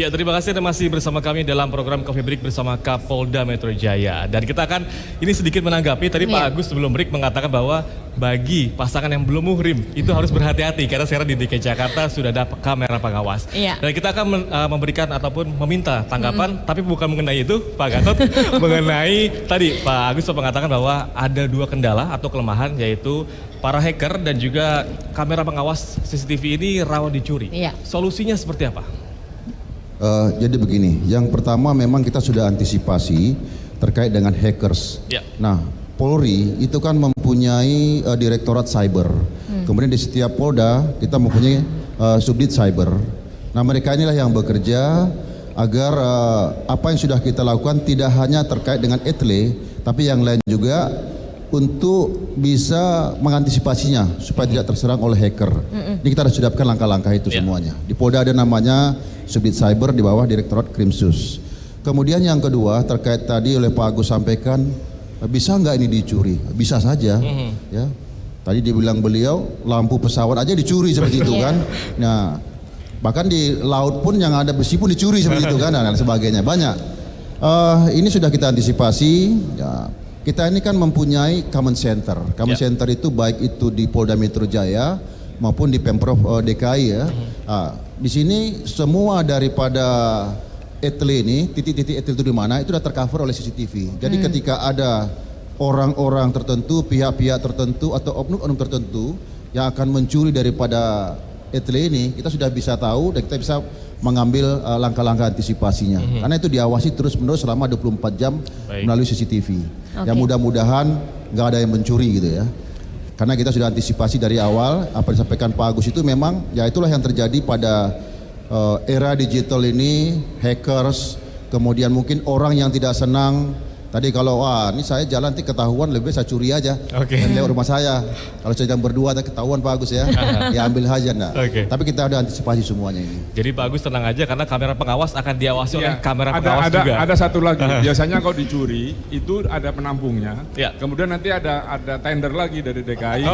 Ya, terima kasih Anda masih bersama kami dalam program Coffee Break bersama Kapolda Metro Jaya. Dan kita akan ini sedikit menanggapi tadi Pak Agus sebelum break mengatakan bahwa bagi pasangan yang belum muhrim itu harus berhati-hati karena sekarang di DKI Jakarta sudah ada kamera pengawas. Dan kita akan memberikan ataupun meminta tanggapan, tapi bukan mengenai itu Pak Gatot, mengenai tadi Pak Agus mengatakan bahwa ada dua kendala atau kelemahan, yaitu para hacker dan juga kamera pengawas CCTV ini rawan dicuri. Solusinya seperti apa? Jadi begini, yang pertama memang kita sudah antisipasi terkait dengan hackers. Nah, Polri itu kan mempunyai Direktorat Cyber. Kemudian di setiap Polda kita mempunyai Subdit Cyber. Nah, mereka inilah yang bekerja agar apa yang sudah kita lakukan tidak hanya terkait dengan etle, tapi yang lain juga untuk bisa mengantisipasinya supaya tidak terserang oleh hacker. Ini kita sudah siapkan langkah-langkah itu semuanya. Di Polda ada namanya Subdit Cyber di bawah Direktorat Krimsus. Kemudian yang kedua terkait tadi oleh Pak Agus sampaikan, bisa nggak ini dicuri? Bisa saja. Ya. Tadi dibilang beliau lampu pesawat aja dicuri seperti itu kan. Nah, bahkan di laut pun yang ada besi pun dicuri seperti itu kan dan sebagainya. Banyak. Ini sudah kita antisipasi. Ya. Kita ini kan mempunyai common center. Common center itu baik itu di Polda Metro Jaya maupun di Pemprov DKI ya. Di sini semua daripada etle ini, titik-titik etle itu di mana itu sudah tercover oleh CCTV. Jadi ketika ada orang-orang tertentu, pihak-pihak tertentu atau oknum-oknum tertentu yang akan mencuri daripada etle ini, kita sudah bisa tahu dan kita bisa mengambil langkah-langkah antisipasinya. Karena itu diawasi terus-menerus selama 24 jam melalui CCTV. Yang mudah-mudahan nggak ada yang mencuri gitu ya. Karena kita sudah antisipasi dari awal, apa yang disampaikan Pak Agus itu memang ya itulah yang terjadi pada era digital ini, hackers, kemudian mungkin orang yang tidak senang. Tadi kalau ini saya jalan nanti ketahuan, lebih saya curi aja lewat rumah saya. Kalau saya jam berdua ketahuan Pak Agus ya, ya ambil aja enggak. Tapi kita ada antisipasi semuanya ini. Jadi Pak Agus tenang aja karena kamera pengawas akan diawasi oleh kamera pengawas juga. Ada satu lagi, biasanya kalau dicuri itu ada penampungnya. Kemudian nanti ada tender lagi dari DKI.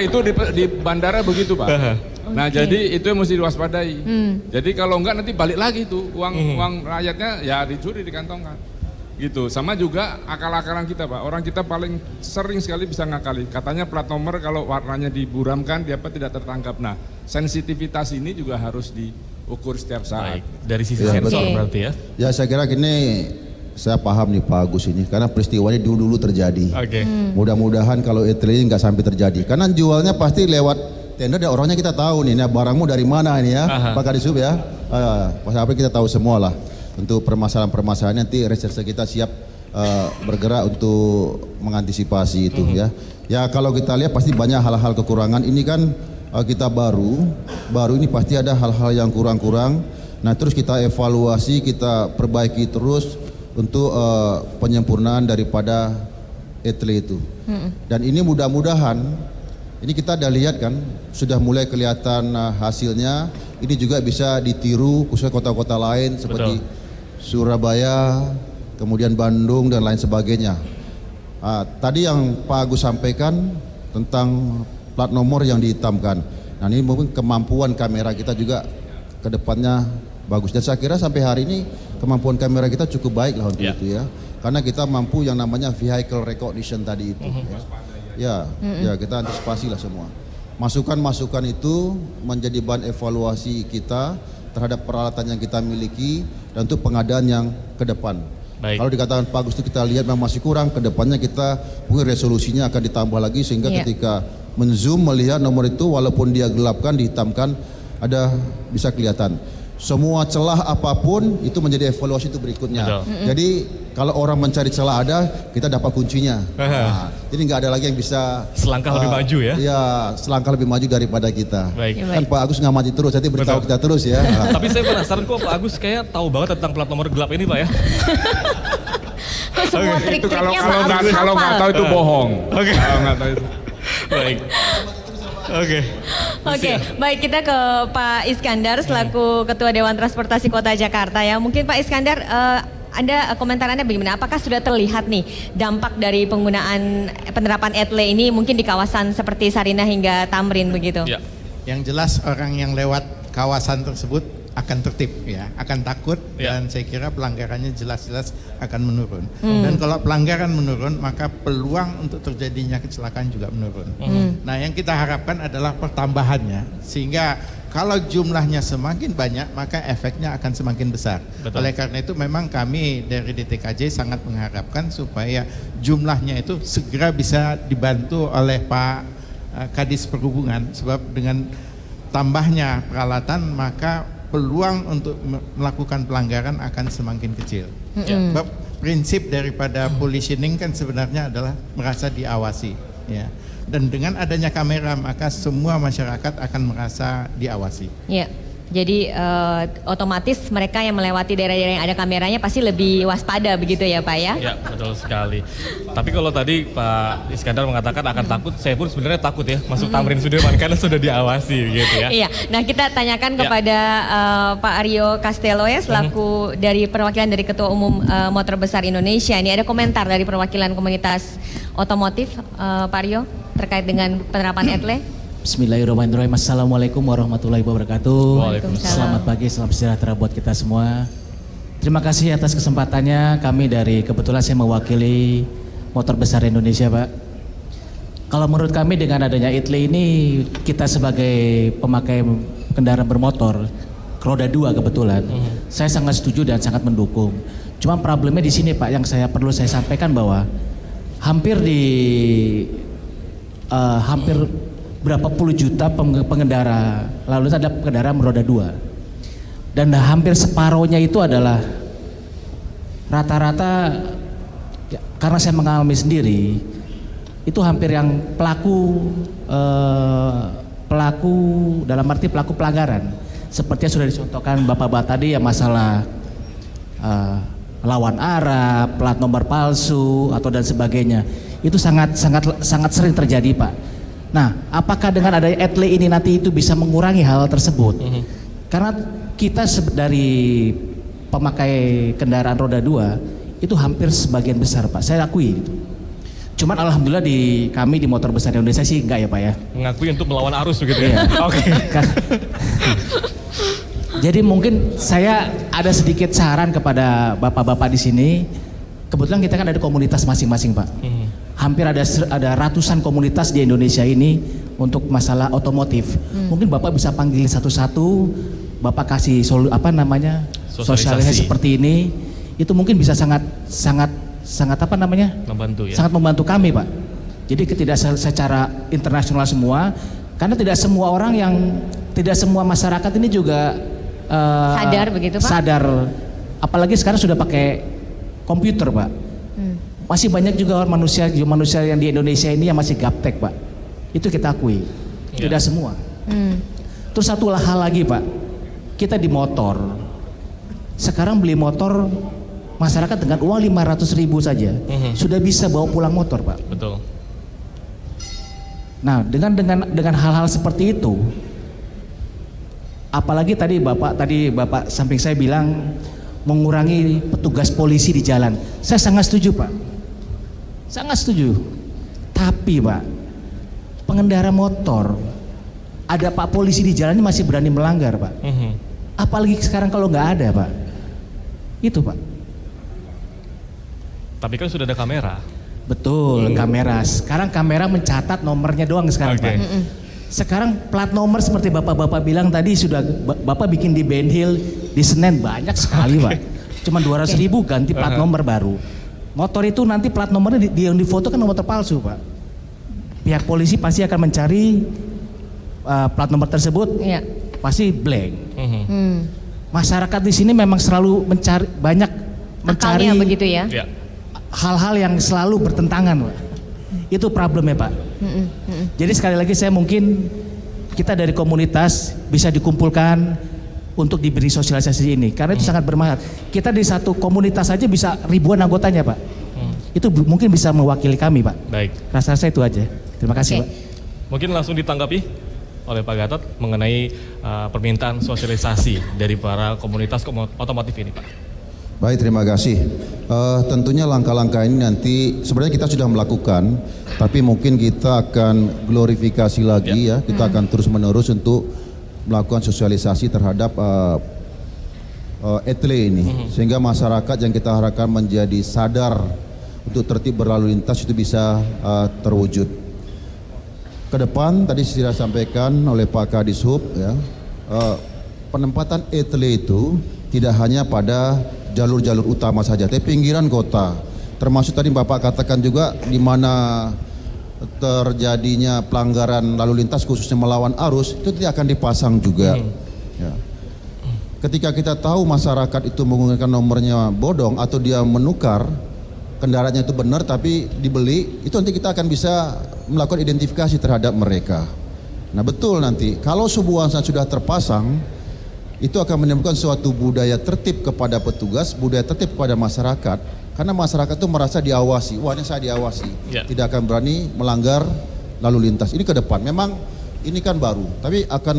Itu di bandara begitu Pak. Nah jadi itu yang mesti diwaspadai. Jadi kalau enggak nanti balik lagi tuh uang rakyatnya ya dicuri dikantongkan. Gitu, sama juga akal-akalan kita Pak, orang kita paling sering sekali bisa ngakali, katanya plat nomor kalau warnanya diburamkan dia tidak tertangkap. Nah sensitivitas ini juga harus diukur setiap saat. Dari sisi sensor berarti ya? Ya saya kira gini, saya paham nih Pak Agus ini, karena peristiwanya dulu terjadi. Mudah-mudahan kalau etle ini nggak sampai terjadi, karena jualnya pasti lewat tender dan orangnya kita tahu nih, barangmu dari mana ini ya, Pak Kadisub ya, apa kita tahu semua lah. Untuk permasalahan-permasalahan nanti reserse kita siap bergerak untuk mengantisipasi itu ya. Ya kalau kita lihat pasti banyak hal-hal kekurangan. Ini kan kita baru ini pasti ada hal-hal yang kurang-kurang. Nah terus kita evaluasi, kita perbaiki terus untuk penyempurnaan daripada etle itu. Dan ini mudah-mudahan ini kita udah lihat kan sudah mulai kelihatan hasilnya. Ini juga bisa ditiru khususnya kota-kota lain seperti Surabaya, kemudian Bandung dan lain sebagainya. Tadi yang Pak Agus sampaikan tentang plat nomor yang dihitamkan. Nah ini mungkin kemampuan kamera kita juga ke depannya bagus. Dan saya kira sampai hari ini kemampuan kamera kita cukup baik lah untuk itu ya. Karena kita mampu yang namanya vehicle recognition tadi itu. Ya kita antisipasi lah semua. Masukan-masukan itu menjadi bahan evaluasi kita terhadap peralatan yang kita miliki dan untuk pengadaan yang ke depan. Kalau dikatakan Pak Agus itu kita lihat memang masih kurang, ke depannya kita mungkin resolusinya akan ditambah lagi sehingga ketika menzoom melihat nomor itu walaupun dia gelapkan, dihitamkan, ada bisa kelihatan. Semua celah apapun itu menjadi evaluasi itu berikutnya. Jadi kalau orang mencari celah ada, kita dapat kuncinya. Jadi nggak ada lagi yang bisa selangkah lebih maju ya? Iya, selangkah lebih maju daripada kita. Kan Pak Agus nggak maju terus, jadi beritahu kita terus ya. Tapi saya penasaran kok Pak Agus kayak tahu banget tentang plat nomor gelap ini Pak ya? Semua trik-triknya kalau nggak tahu itu bohong. Kalau nggak tahu itu. Baik. Oke, baik kita ke Pak Iskandar selaku Ketua Dewan Transportasi Kota Jakarta ya. Mungkin Pak Iskandar, Anda komentarannya bagaimana? Apakah sudah terlihat nih dampak dari penggunaan penerapan etle ini mungkin di kawasan seperti Sarinah hingga Tamrin begitu? Yang jelas orang yang lewat kawasan tersebut akan tertib ya, akan takut dan saya kira pelanggarannya jelas-jelas akan menurun. Dan kalau pelanggaran menurun maka peluang untuk terjadinya kecelakaan juga menurun. Nah, yang kita harapkan adalah pertambahannya sehingga kalau jumlahnya semakin banyak maka efeknya akan semakin besar. Betul. Oleh karena itu memang kami dari DTKJ sangat mengharapkan supaya jumlahnya itu segera bisa dibantu oleh Pak Kadis Perhubungan, sebab dengan tambahnya peralatan maka peluang untuk melakukan pelanggaran akan semakin kecil. Sebab prinsip daripada positioning kan sebenarnya adalah merasa diawasi, ya. Dan dengan adanya kamera maka semua masyarakat akan merasa diawasi. Ya. Jadi otomatis mereka yang melewati daerah-daerah yang ada kameranya pasti lebih waspada begitu ya Pak ya? Ya, betul sekali. Tapi kalau tadi Pak Iskandar mengatakan akan takut, saya pun sebenarnya takut ya masuk Tamrin Sudirman karena sudah diawasi gitu ya. Iya, nah kita tanyakan kepada Pak Aryo Castello ya selaku dari perwakilan dari Ketua Umum Motor Besar Indonesia. Ini ada komentar dari perwakilan komunitas otomotif Pak Aryo terkait dengan penerapan ETLE. Bismillahirrahmanirrahim. Assalamualaikum warahmatullahi wabarakatuh. Waalaikumsalam. Selamat pagi, salam sejahtera buat kita semua. Terima kasih atas kesempatannya. Kami dari, kebetulan saya mewakili Motor Besar Indonesia, Pak. Kalau menurut kami dengan adanya ETLE ini, kita sebagai pemakai kendaraan bermotor roda 2 kebetulan, saya sangat setuju dan sangat mendukung. Cuma problemnya di sini Pak, yang perlu saya sampaikan bahwa hampir berapa puluh juta pengendara lalu lintas ada kendaraan roda 2 dan hampir separohnya itu adalah rata-rata ya, karena saya mengalami sendiri itu hampir yang pelaku dalam arti pelaku pelanggaran seperti yang sudah dicontohkan Bapak-bapak tadi ya, masalah lawan arah, plat nomor palsu atau dan sebagainya. Itu sangat sering terjadi Pak. Nah, apakah dengan adanya ETLE ini nanti itu bisa mengurangi hal tersebut? Karena kita dari pemakai kendaraan roda 2 itu hampir sebagian besar Pak, saya akui gitu. Cuman alhamdulillah kami di Motor Besar Indonesia sih enggak ya Pak ya. Mengakui untuk melawan arus begitu ya. Oke. Jadi mungkin saya ada sedikit saran kepada bapak-bapak di sini. Kebetulan kita kan ada komunitas masing-masing Pak. Hampir ada ratusan komunitas di Indonesia ini untuk masalah otomotif. Mungkin Bapak bisa panggil satu-satu, Bapak kasih sosialisasi seperti ini. Itu mungkin bisa sangat membantu ya. Sangat membantu kami Pak. Jadi tidak secara internasional semua, karena tidak semua masyarakat ini juga sadar begitu Pak. Sadar. Apalagi sekarang sudah pakai komputer Pak. Masih banyak juga manusia yang di Indonesia ini yang masih gaptek Pak. Itu kita akui. Tidak semua. Terus satu hal lagi Pak. Kita di motor. Sekarang beli motor masyarakat dengan uang 500.000 saja sudah bisa bawa pulang motor Pak. Betul. Nah, dengan hal-hal seperti itu, apalagi tadi Bapak samping saya bilang mengurangi petugas polisi di jalan. Saya sangat setuju Pak. Sangat setuju. Tapi Pak, pengendara motor, ada Pak polisi di jalan ini masih berani melanggar Pak. Apalagi sekarang kalau nggak ada Pak. Itu Pak. Tapi kan sudah ada kamera. Betul, kamera. Sekarang kamera mencatat nomornya doang sekarang Pak. Sekarang plat nomor seperti Bapak-bapak bilang tadi sudah Bapak bikin di Ben Hill, di Senen banyak sekali Pak. Cuma 200.000 ganti plat nomor baru. Motor itu nanti plat nomornya yang difoto kan nomor palsu Pak. Pihak polisi pasti akan mencari plat nomor tersebut, pasti blank. Masyarakat di sini memang selalu mencari begitu ya. Hal-hal yang selalu bertentangan Pak. Itu problemnya Pak. Jadi sekali lagi saya mungkin kita dari komunitas bisa dikumpulkan untuk diberi sosialisasi ini karena itu sangat bermanfaat. Kita di satu komunitas saja bisa ribuan anggotanya Pak. Itu mungkin bisa mewakili kami Pak. Baik. Rasa-rasa itu aja. Terima kasih Pak. Mungkin langsung ditanggapi oleh Pak Gatot mengenai permintaan sosialisasi dari para komunitas otomotif ini Pak. Baik, terima kasih. Tentunya langkah-langkah ini nanti sebenarnya kita sudah melakukan, tapi mungkin kita akan glorifikasi lagi ya. Kita akan terus-menerus untuk melakukan sosialisasi terhadap etle ini, sehingga masyarakat yang kita harapkan menjadi sadar untuk tertib berlalu lintas itu bisa terwujud. Ke depan tadi sudah sampaikan oleh Pak Kadishub ya, penempatan etle itu tidak hanya pada jalur-jalur utama saja, tapi pinggiran kota, termasuk tadi Bapak katakan juga di mana terjadinya pelanggaran lalu lintas khususnya melawan arus itu tidak akan dipasang juga. Ya. Ketika kita tahu masyarakat itu menggunakan nomornya bodong atau dia menukar kendaraannya itu benar tapi dibeli, itu nanti kita akan bisa melakukan identifikasi terhadap mereka. Nah betul nanti kalau sebuah sudah terpasang itu akan menimbulkan suatu budaya tertib kepada petugas, budaya tertib kepada masyarakat, karena masyarakat itu merasa diawasi. Wah ini saya diawasi, tidak akan berani melanggar lalu lintas. Ini ke depan, memang ini kan baru, tapi akan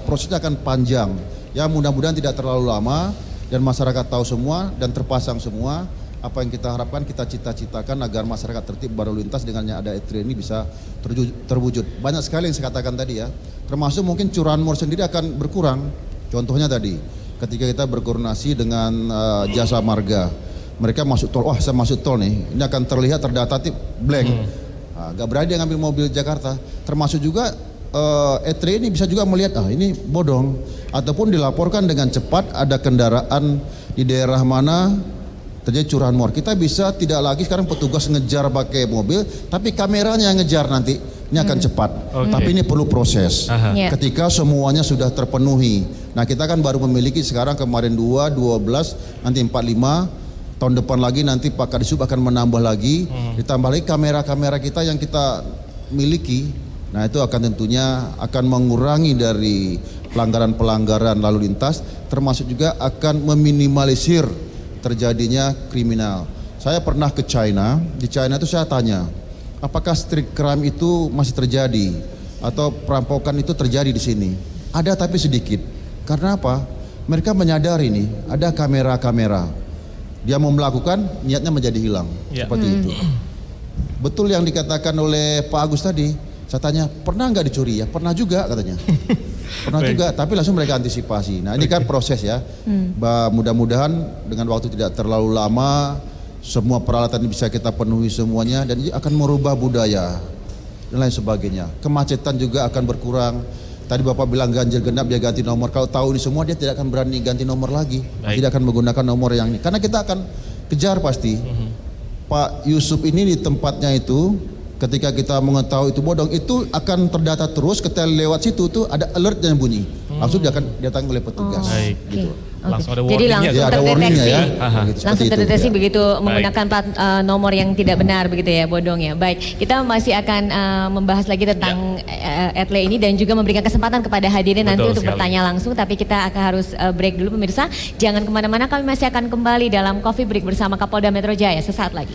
prosesnya akan panjang. Ya mudah-mudahan tidak terlalu lama dan masyarakat tahu semua dan terpasang semua. Apa yang kita harapkan, kita cita-citakan agar masyarakat tertib berlalu lintas dengannya ada etle ini bisa terwujud. Banyak sekali yang saya katakan tadi ya, termasuk mungkin curanmor sendiri akan berkurang. Contohnya tadi, ketika kita berkoordinasi dengan jasa marga, mereka masuk tol, wah saya masuk tol nih, ini akan terlihat terdata blank. Gak berani dia ngambil mobil Jakarta. Termasuk juga etle ini bisa juga melihat, ini bodong, ataupun dilaporkan dengan cepat ada kendaraan di daerah mana terjadi curanmor. Kita bisa tidak lagi sekarang petugas ngejar pakai mobil, tapi kameranya yang ngejar nanti. Ini akan cepat. Tapi ini perlu proses. Ketika semuanya sudah terpenuhi. Nah kita kan baru memiliki sekarang kemarin 2, 12, nanti 45. Tahun depan lagi nanti Pak Kadishub akan menambah lagi. Ditambah lagi kamera-kamera kita yang kita miliki. Nah itu akan tentunya akan mengurangi dari pelanggaran-pelanggaran lalu lintas. Termasuk juga akan meminimalisir terjadinya kriminal. Saya pernah ke China, di China itu saya tanya, apakah street crime itu masih terjadi atau perampokan itu terjadi di sini? Ada tapi sedikit. Karena apa? Mereka menyadari nih, ada kamera-kamera. Dia mau melakukan, niatnya menjadi hilang. Seperti itu. Betul yang dikatakan oleh Pak Agus tadi. Saya tanya, pernah nggak dicuri ya? Pernah juga katanya. Pernah juga, tapi langsung mereka antisipasi. Nah ini kan proses ya. Mudah-mudahan dengan waktu tidak terlalu lama, semua peralatan bisa kita penuhi semuanya dan ini akan merubah budaya dan lain sebagainya. Kemacetan juga akan berkurang. Tadi Bapak bilang ganjil genap dia ganti nomor. Kalau tahu ini semua dia tidak akan berani ganti nomor lagi. Tidak akan menggunakan nomor yang ini. Karena kita akan kejar pasti. Pak Yusuf ini di tempatnya itu, ketika kita mengetahui itu bodong, itu akan terdata terus. Ketika lewat situ tuh ada alert yang bunyi, langsung dia akan datang oleh petugas. Gitu. Langsung ada Jadi warningnya. langsung ada warningnya terdeteksi. ya. Langsung terdeteksi begitu menggunakan plat nomor yang tidak benar begitu ya, bodong ya. Baik, kita masih akan membahas lagi tentang etle ini dan juga memberikan kesempatan kepada hadirin nanti untuk bertanya langsung. Tapi kita akan harus break dulu pemirsa. Jangan kemana-mana, kami masih akan kembali dalam Coffee Break bersama Kapolda Metro Jaya sesaat lagi.